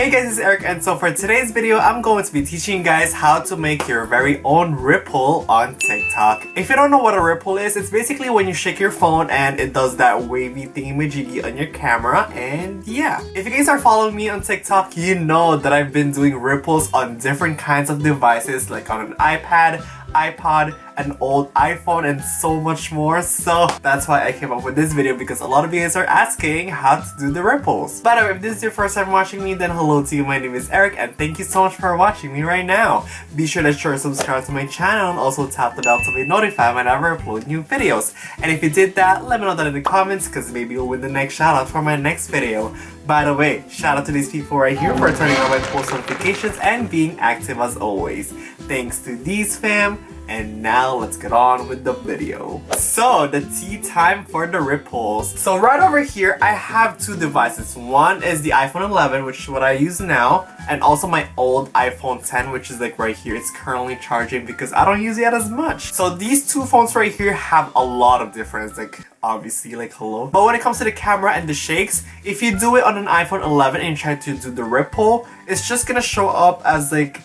Hey guys, it's Eric, and so for today's video, I'm going to be teaching you guys how to make your very own ripple on TikTok. If you don't know what a ripple is, it's basically when you shake your phone and it does that wavy thingy-majiggy on your camera, and yeah. If you guys are following me on TikTok, you know that I've been doing ripples on different kinds of devices, like on an iPad, iPod, an old iPhone, and so much more. So that's why I came up with this video, because a lot of you guys are asking how to do the ripples. By the way, if this is your first time watching me, then hello to you. My name is Eric, and thank you so much for watching me right now. Be sure to subscribe to my channel and also tap the bell to be notified whenever I upload new videos. And if you did that, let me know that in the comments, because maybe you'll win the next shout out for my next video. By the way, shout out to these people right here for turning on my post notifications and being active as always. Thanks to these fam. And now let's get on with the video. So the tea time for the ripples. So right over here, I have two devices. One is the iPhone 11, which is what I use now, and also my old iPhone 10, which is like right here. It's currently charging because I don't use it as much. So these two phones right here have a lot of difference, like obviously, like hello. But when it comes to the camera and the shakes, if you do it on an iPhone 11 and try to do the ripple, it's just gonna show up as like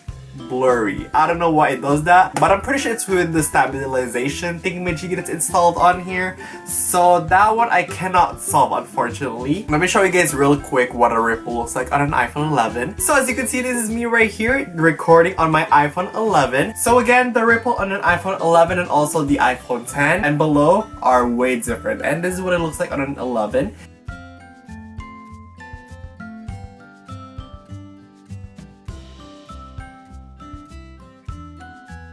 blurry. I don't know why it does that, but I'm pretty sure it's with the stabilization thingamajiggy that's installed on here. So that one I cannot solve, unfortunately. Let me show you guys real quick what a ripple looks like on an iPhone 11. So as you can see, this is me right here recording on my iPhone 11. So again, the ripple on an iPhone 11 and also the iPhone 10 and below are way different. And this is what it looks like on an 11.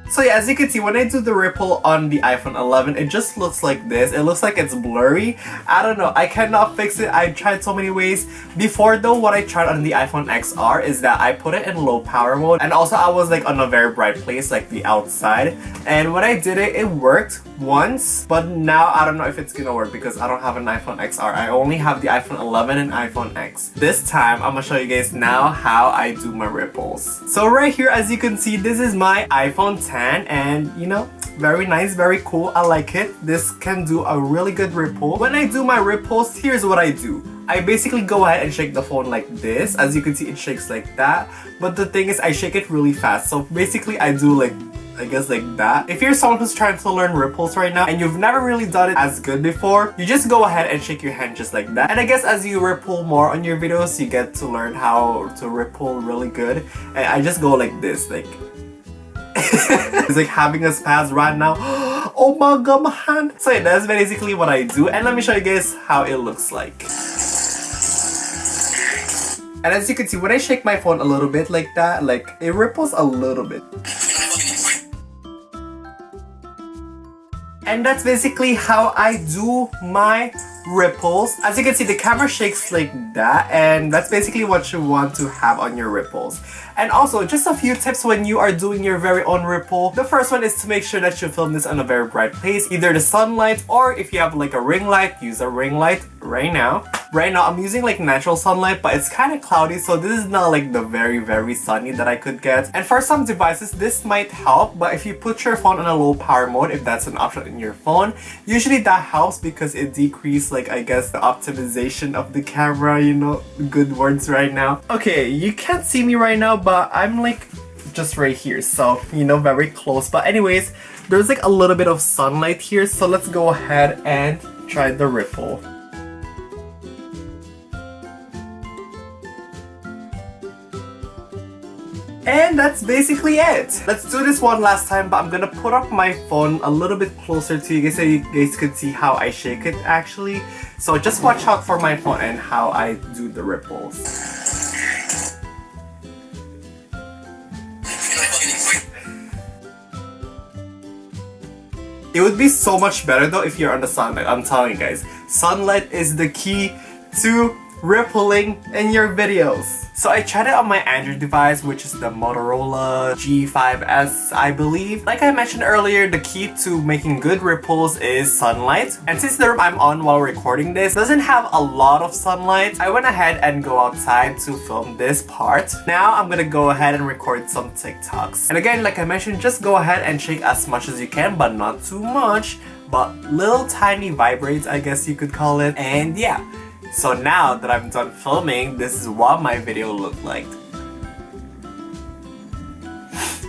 So yeah, as you can see, when I do the ripple on the iPhone 11, it just looks like this. It looks like it's blurry. I don't know. I cannot fix it. I tried so many ways. Before though, what I tried on the iPhone XR is that I put it in low power mode. And also I was like on a very bright place, like the outside. And when I did it, it worked once. But now I don't know if it's gonna work because I don't have an iPhone XR. I only have the iPhone 11 and iPhone X. This time, I'm gonna show you guys now how I do my ripples. So right here, as you can see, this is my iPhone 10. And you know, very nice, very cool. I like it. This can do a really good ripple. When I do my ripples, here's what I do. I basically go ahead and shake the phone like this. As you can see, it shakes like that. But the thing is, I shake it really fast. So basically, I do like, I guess like that. If you're someone who's trying to learn ripples right now and you've never really done it as good before, you just go ahead and shake your hand just like that. And I guess as you ripple more on your videos, you get to learn how to ripple really good. And I just go like this, like it's like having a spaz right now. Oh my god, my hand. So yeah, that's basically what I do, and let me show you guys how it looks like. And as you can see, when I shake my phone a little bit like that, like it ripples a little bit. And that's basically how I do my ripples. As you can see, the camera shakes like that, and that's basically what you want to have on your ripples. And also, just a few tips when you are doing your very own ripple. The first one is to make sure that you film this on a very bright place, either the sunlight, or if you have like a ring light, use a ring light right now. Right now, I'm using like natural sunlight, but it's kind of cloudy, so this is not like the very sunny that I could get. And for some devices, this might help, but if you put your phone on a low power mode, if that's an option in your phone, usually that helps because it decreases, like, I guess, the optimization of the camera, you know, good words right now. Okay, you can't see me right now, but I'm like just right here, so you know, very close. But anyways, there's like a little bit of sunlight here, so let's go ahead and try the ripple. And that's basically it. Let's do this one last time, but I'm gonna put up my phone a little bit closer to you guys so you guys can see how I shake it actually. So just watch out for my phone and how I do the ripples. It would be so much better though if you're on the sunlight. I'm telling you guys, sunlight is the key to rippling in your videos. So I tried it on my Android device, which is the Motorola G5S, I believe. Like I mentioned earlier, the key to making good ripples is sunlight. And since the room I'm on while recording this doesn't have a lot of sunlight, I went ahead and go outside to film this part. Now I'm gonna go ahead and record some TikToks. And again, like I mentioned, just go ahead and shake as much as you can, but not too much. But little tiny vibrates, I guess you could call it. And yeah. So now that I'm done filming, this is what my video looked like.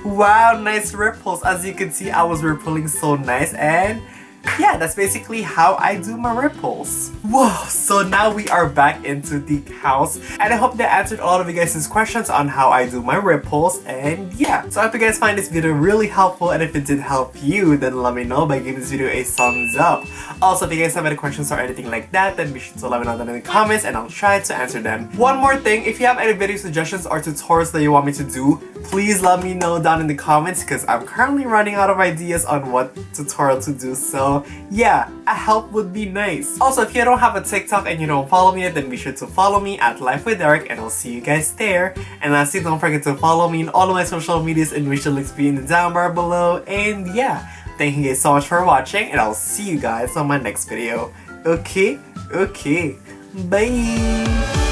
Wow, nice ripples. As you can see, I was rippling so nice, and yeah, that's basically how I do my ripples. Whoa, so now we are back into the house, and I hope that answered all of you guys' questions on how I do my ripples. And yeah, so I hope you guys find this video really helpful, and if it did help you, then let me know by giving this video a thumbs up. Also, if you guys have any questions or anything like that, then be sure to let me know down in the comments and I'll try to answer them. One more thing, if you have any video suggestions or tutorials that you want me to do, please let me know down in the comments, because I'm currently running out of ideas on what tutorial to do. So yeah, a help would be nice. Also, if you don't have a TikTok and you don't follow me yet, then be sure to follow me at Life with Erick, and I'll see you guys there. And lastly, don't forget to follow me in all of my social medias, in which the links be in the down bar below. And yeah, thank you guys so much for watching, and I'll see you guys on my next video. Okay, bye.